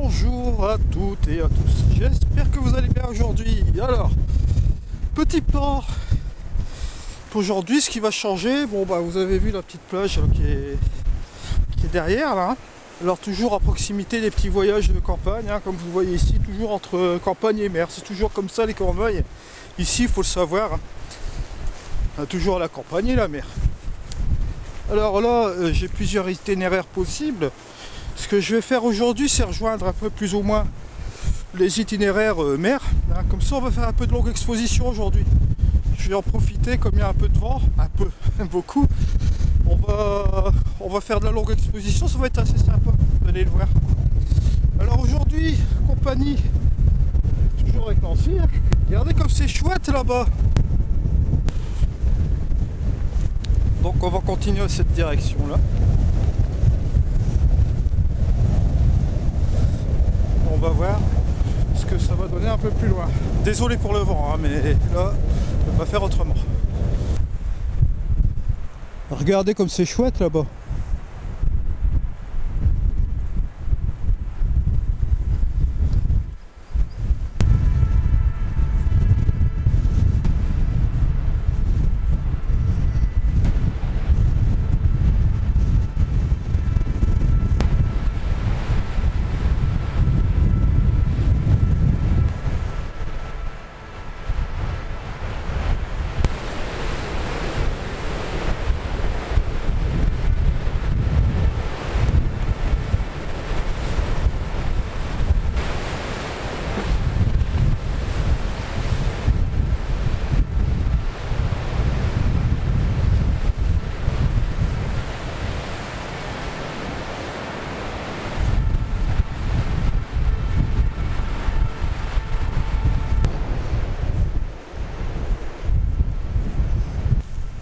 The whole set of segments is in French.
Bonjour à toutes et à tous, j'espère que vous allez bien aujourd'hui. Alors, petit plan pour aujourd'hui, ce qui va changer, bon bah vous avez vu la petite plage qui est derrière là. Alors toujours à proximité des petits voyages de campagne, hein, comme vous voyez ici, toujours entre campagne et mer, c'est toujours comme ça les Cornouailles. Ici, il faut le savoir, hein, toujours la campagne et la mer. Alors là, j'ai plusieurs itinéraires possibles. Ce que je vais faire aujourd'hui, c'est rejoindre un peu plus ou moins les itinéraires mer. Hein. Comme ça, on va faire un peu de longue exposition aujourd'hui. Je vais en profiter, comme il y a un peu de vent, un peu, beaucoup. On va faire de la longue exposition, ça va être assez sympa, vous allez le voir. Alors aujourd'hui, compagnie, toujours avec Nancy. Hein. Regardez comme c'est chouette là-bas. Donc on va continuer à cette direction-là. On va voir ce que ça va donner un peu plus loin. Désolé pour le vent, hein, mais là, on va faire autrement. Regardez comme c'est chouette là-bas.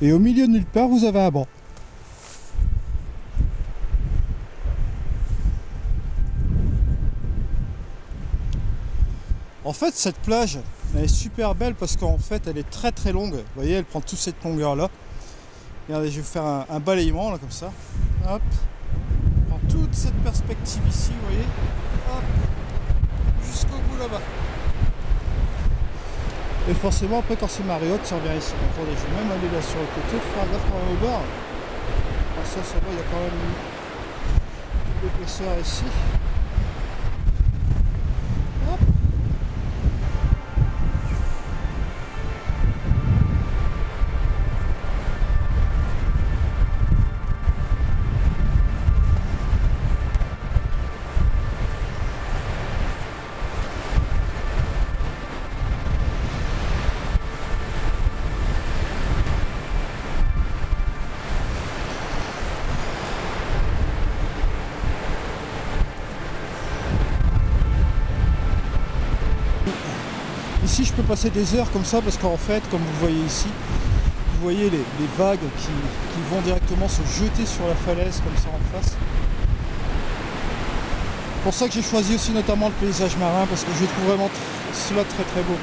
Et au milieu de nulle part, vous avez un banc. En fait, cette plage, elle est super belle parce qu'en fait, elle est très très longue. Vous voyez, elle prend toute cette longueur là. Regardez, je vais vous faire un balayement là, comme ça. Hop. On prend toute cette perspective ici, vous voyez. Hop. Jusqu'au bout là-bas. Et forcément, après, quand c'est marée haute, ça revient ici. Attendez, je vais même aller là sur le côté, faire gaffe quand même au bord. Ah, ça va, il y a quand même une épaisseur ici. Hop. Ici, je peux passer des heures comme ça parce qu'en fait, comme vous voyez ici, vous voyez les vagues qui vont directement se jeter sur la falaise comme ça en face. C'est pour ça que j'ai choisi aussi notamment le paysage marin parce que je trouve vraiment cela très très beau.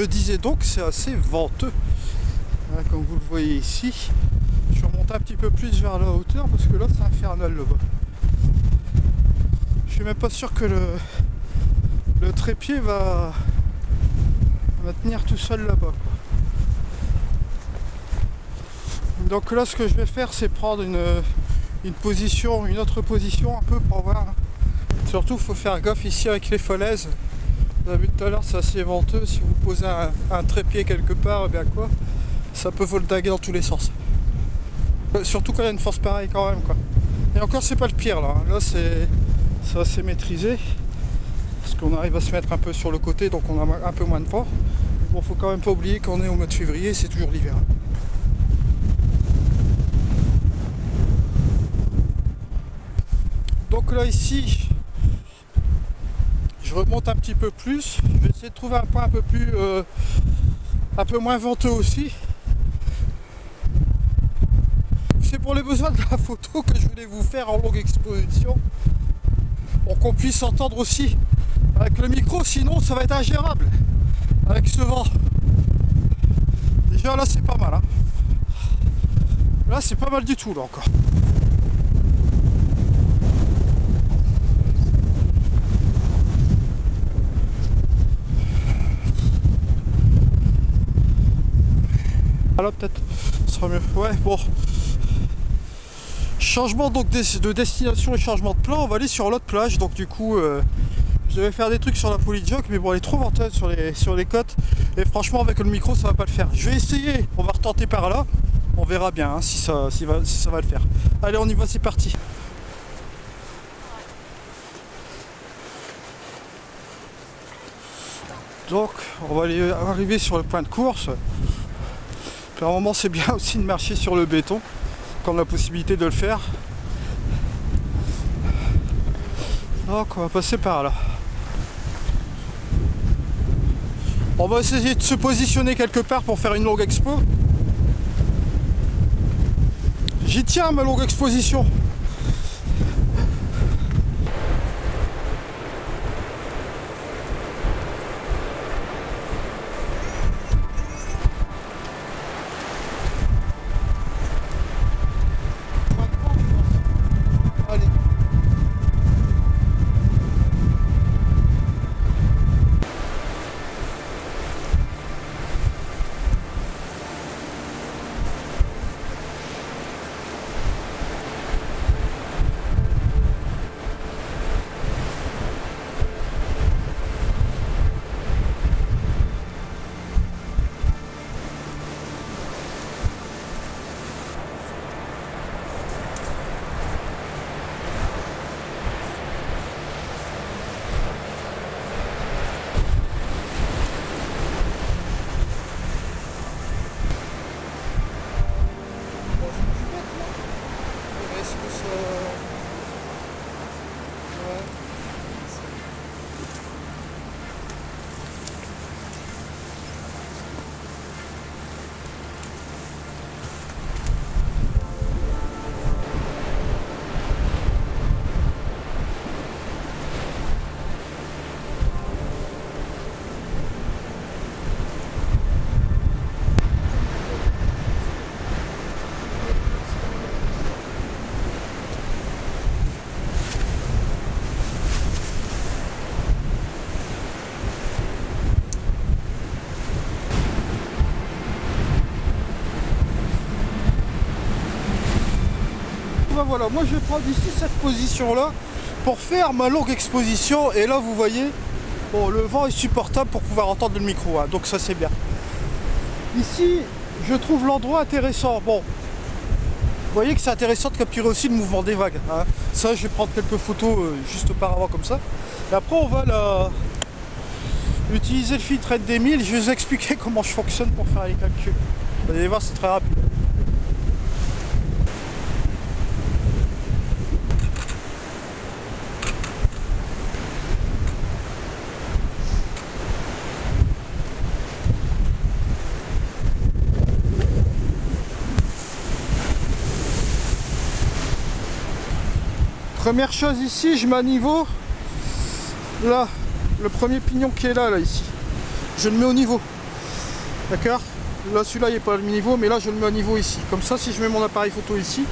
Je disais donc c'est assez venteux. Voilà, comme vous le voyez ici. Je vais remonter un petit peu plus vers la hauteur parce que là c'est infernal là-bas. Je suis même pas sûr que le trépied va tenir tout seul là-bas. Donc là ce que je vais faire c'est prendre une autre position un peu pour voir. Surtout il faut faire gaffe ici avec les falaises. Vous avez vu tout à l'heure c'est assez venteux, si vous posez un trépied quelque part, eh bien quoi, ça peut voldaguer dans tous les sens. Surtout quand il y a une force pareille quand même quoi. Et encore c'est pas le pire là, là c'est assez maîtrisé. Parce qu'on arrive à se mettre un peu sur le côté donc on a un peu moins de vent. Mais bon faut quand même pas oublier qu'on est au mois de février, c'est toujours l'hiver. Donc là ici je remonte un petit peu plus, je vais essayer de trouver un point un peu moins venteux aussi. C'est pour les besoins de la photo que je voulais vous faire en longue exposition pour qu'on puisse entendre aussi avec le micro, sinon ça va être ingérable avec ce vent. Déjà là c'est pas mal hein. Là c'est pas mal du tout là encore. Là peut-être ce sera mieux. Ouais bon. Changement donc de destination et changement de plan, on va aller sur l'autre plage. Donc du coup je devais faire des trucs sur la Polyjock, mais bon elle est trop venteuse sur les côtes. Et franchement avec le micro ça va pas le faire. Je vais essayer, on va retenter par là. On verra bien hein, si ça va le faire. Allez on y va, c'est parti. Donc on va aller arriver sur le point de course. Puis à un moment c'est bien aussi de marcher sur le béton, quand on a la possibilité de le faire. Donc on va passer par là. On va essayer de se positionner quelque part pour faire une longue expo. J'y tiens ma longue exposition. Voilà, moi je vais prendre ici cette position là pour faire ma longue exposition et là vous voyez bon, le vent est supportable pour pouvoir entendre le micro hein, donc ça c'est bien. Ici je trouve l'endroit intéressant. Bon, vous voyez que c'est intéressant de capturer aussi le mouvement des vagues hein. Ça je vais prendre quelques photos juste auparavant comme ça et après on va utiliser le filtre ND1000. Je vais vous expliquer comment je fonctionne pour faire les calculs. Vous allez voir c'est très rapide. Première chose ici, je mets à niveau, là, le premier pignon qui est là ici, je le mets au niveau. D'accord? Là, celui-là, il n'est pas à niveau, mais là, je le mets à niveau ici. Comme ça, si je mets mon appareil photo ici,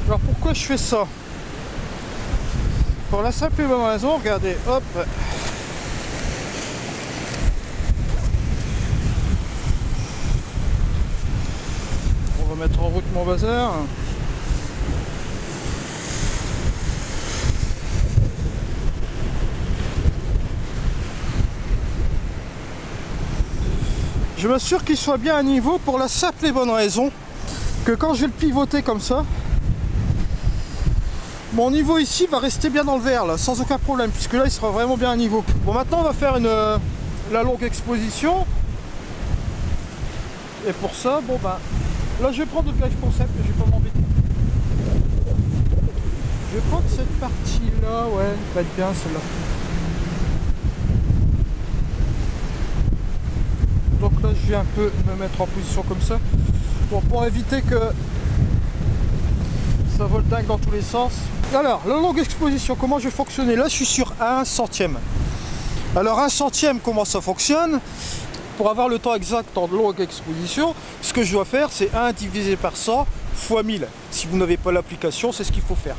alors pourquoi je fais ça? Pour la simple et bonne raison, regardez, hop. On va mettre en route mon bazar. Je m'assure qu'il soit bien à niveau pour la simple et bonne raison que quand je vais le pivoter comme ça, mon niveau ici va rester bien dans le vert là, sans aucun problème, puisque là il sera vraiment bien à niveau. Bon, maintenant on va faire la longue exposition. Et pour ça, bon ben, là je vais prendre le live concept, mais je vais pas m'embêter. Je vais prendre cette partie là, ouais, va être bien celle-là. Donc là je vais un peu me mettre en position comme ça. Bon, pour éviter que ça vole dingue dans tous les sens. Alors, la longue exposition, comment je vais fonctionner? Là je suis sur 1 centième. Alors 1 centième, comment ça fonctionne? Pour avoir le temps exact en longue exposition, ce que je dois faire, c'est 1 divisé par 100 fois 1000. Si vous n'avez pas l'application, c'est ce qu'il faut faire.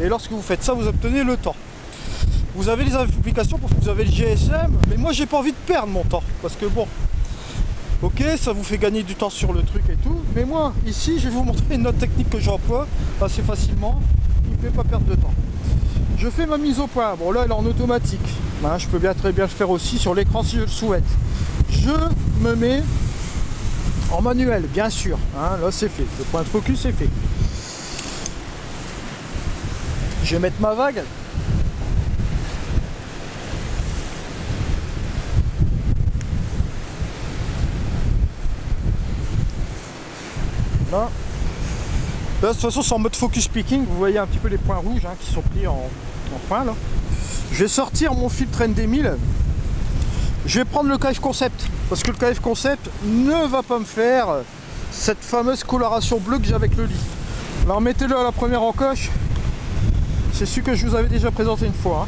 Et lorsque vous faites ça, vous obtenez le temps. Vous avez les applications parce que vous avez le GSM, mais moi j'ai pas envie de perdre mon temps. Parce que bon, ok, ça vous fait gagner du temps sur le truc et tout, mais moi, ici, je vais vous montrer une autre technique que j'emploie assez facilement, qui ne fait pas perdre de temps. Je fais ma mise au point. Bon, là, elle est en automatique. Hein, je peux très bien le faire aussi sur l'écran si je le souhaite. Je me mets en manuel, bien sûr. Hein, là, c'est fait. Le point de focus est fait. Je vais mettre ma vague. Là, de toute façon c'est en mode focus picking, vous voyez un petit peu les points rouges hein, qui sont pris en point là. Je vais sortir mon filtre ND1000. Je vais prendre le KF Concept, parce que le KF Concept ne va pas me faire cette fameuse coloration bleue que j'ai avec le lit. Alors mettez-le à la première encoche. C'est celui que je vous avais déjà présenté une fois. Hein.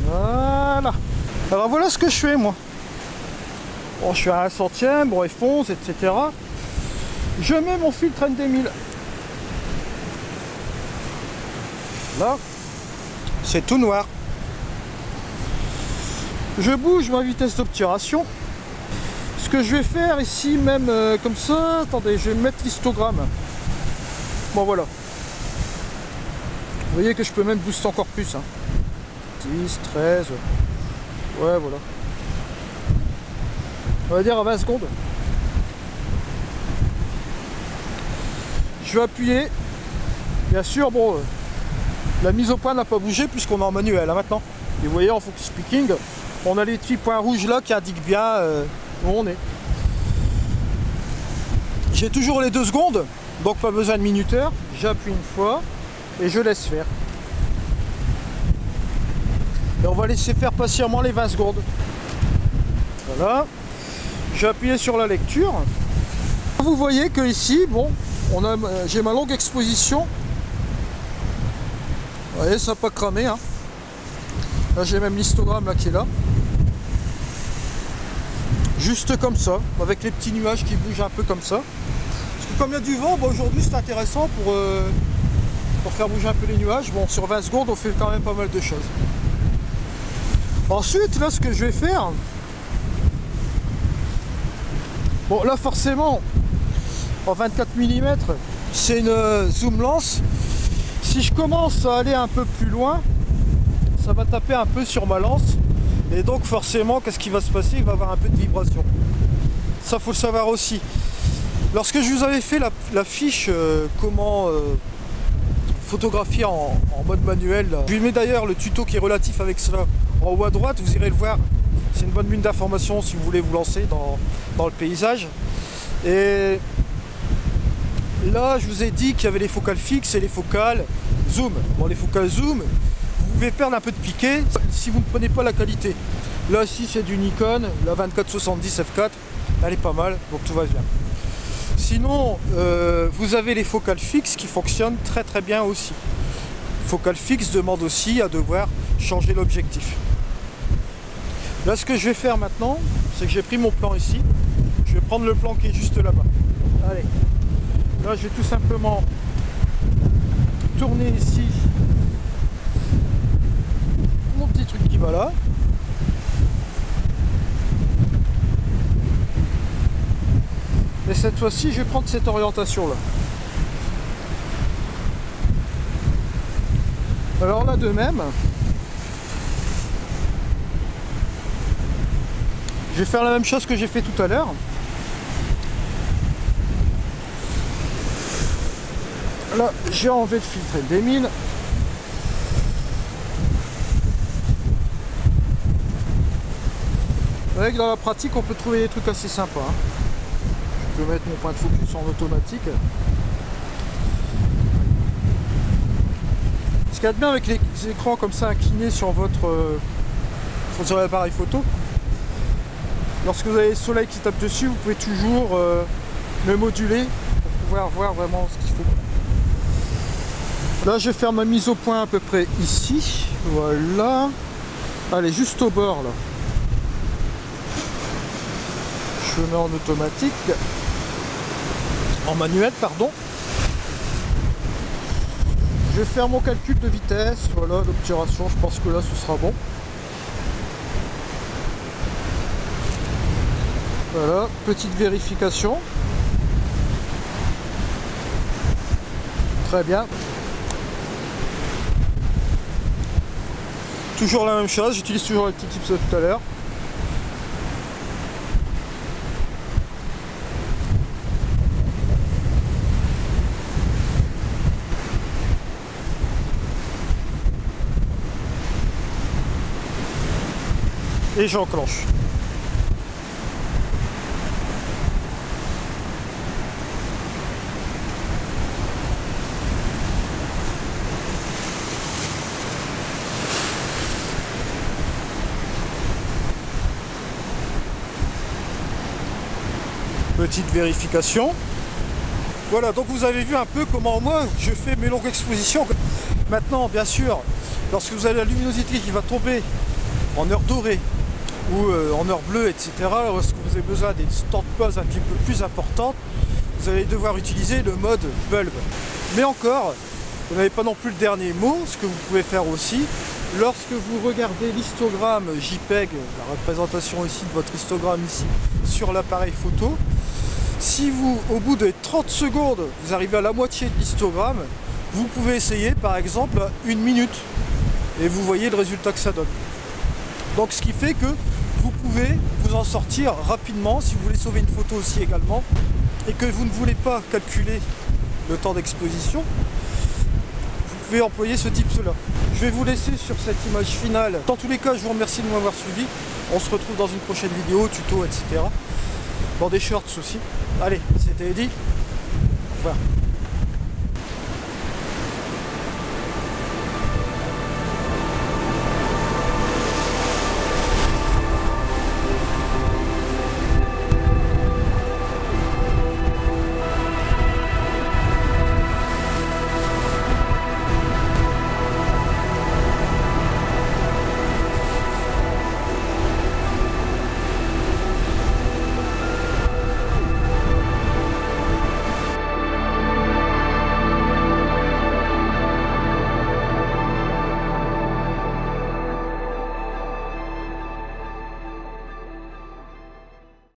Voilà. Alors voilà ce que je fais moi. Bon, je suis à 1 centième, bon, F11, etc. Je mets mon filtre ND1000. Là, c'est tout noir. Je bouge ma vitesse d'obturation. Ce que je vais faire ici, même comme ça, attendez, je vais mettre l'histogramme. Bon, voilà. Vous voyez que je peux même booster encore plus. Hein. 10, 13. Ouais, voilà. On va dire à 20 secondes. Je vais appuyer. Bien sûr, bon, la mise au point n'a pas bougé puisqu'on est en manuel hein, maintenant. Et vous voyez en focus picking, on a les petits points rouges là qui indiquent bien où on est. J'ai toujours les 2 secondes, donc pas besoin de minuteur. J'appuie une fois et je laisse faire. Et on va laisser faire patiemment les 20 secondes. Voilà. J'ai appuyé sur la lecture. Vous voyez que ici, bon, j'ai ma longue exposition. Vous voyez, ça n'a pas cramé. Hein. Là, j'ai même l'histogramme là qui est là. Juste comme ça, avec les petits nuages qui bougent un peu comme ça. Parce que comme il y a du vent, bon, aujourd'hui c'est intéressant pour faire bouger un peu les nuages. Bon, sur 20 secondes, on fait quand même pas mal de choses. Ensuite, là, ce que je vais faire... Bon là forcément en 24 mm c'est une zoom lens. Si je commence à aller un peu plus loin, ça va taper un peu sur ma lance. Et donc forcément qu'est-ce qui va se passer? Il va y avoir un peu de vibration. Ça faut le savoir aussi. Lorsque je vous avais fait la fiche comment photographier en mode manuel, là. Je lui mets d'ailleurs le tuto qui est relatif avec cela en haut à droite, vous irez le voir. C'est une bonne mine d'informations si vous voulez vous lancer dans le paysage. Et là, je vous ai dit qu'il y avait les focales fixes et les focales zoom. Bon, les focales zoom, vous pouvez perdre un peu de piqué si vous ne prenez pas la qualité. Là, si c'est du Nikon, la 2470 f4, elle est pas mal, donc tout va bien. Sinon, vous avez les focales fixes qui fonctionnent très très bien aussi. Focale fixe demande aussi à devoir changer l'objectif. Là, ce que je vais faire maintenant, c'est que j'ai pris mon plan ici. Je vais prendre le plan qui est juste là-bas. Allez. Là, je vais tout simplement tourner ici mon petit truc qui va là. Et cette fois-ci, je vais prendre cette orientation-là. Alors là, de même, je vais faire la même chose que j'ai fait tout à l'heure. Là, j'ai enlevé le filtre et le démine. Vous voyez que dans la pratique, on peut trouver des trucs assez sympas. Hein. Je peux mettre mon point de focus en automatique. Ce qu'il y a de bien avec les écrans comme ça inclinés sur sur l'appareil photo, lorsque vous avez le soleil qui tape dessus, vous pouvez toujours le moduler pour pouvoir voir vraiment ce qu'il faut. Là, je vais faire ma mise au point à peu près ici. Voilà. Allez, juste au bord là. Je mets en automatique. En manuel, pardon. Je vais faire mon calcul de vitesse. Voilà, l'obturation, je pense que là, ce sera bon. Voilà, petite vérification. Très bien. Toujours la même chose, j'utilise toujours les petits tips de tout à l'heure. Et j'enclenche. Petite vérification. Voilà, donc vous avez vu un peu comment moi je fais mes longues expositions. Maintenant, bien sûr, lorsque vous avez la luminosité qui va tomber en heure dorée ou en heure bleue, etc., lorsque vous avez besoin des temps de pause un petit peu plus importants, vous allez devoir utiliser le mode bulb. Mais encore, vous n'avez pas non plus le dernier mot. Ce que vous pouvez faire aussi, lorsque vous regardez l'histogramme JPEG, la représentation ici de votre histogramme ici sur l'appareil photo, si vous, au bout de 30 secondes, vous arrivez à la moitié de l'histogramme, vous pouvez essayer par exemple 1 minute et vous voyez le résultat que ça donne. Donc ce qui fait que vous pouvez vous en sortir rapidement si vous voulez sauver une photo aussi également et que vous ne voulez pas calculer le temps d'exposition, vous pouvez employer ce type-là. Je vais vous laisser sur cette image finale. Dans tous les cas, je vous remercie de m'avoir suivi. On se retrouve dans une prochaine vidéo, tuto, etc. Dans des shorts aussi. Allez, c'était Eddy. Au revoir.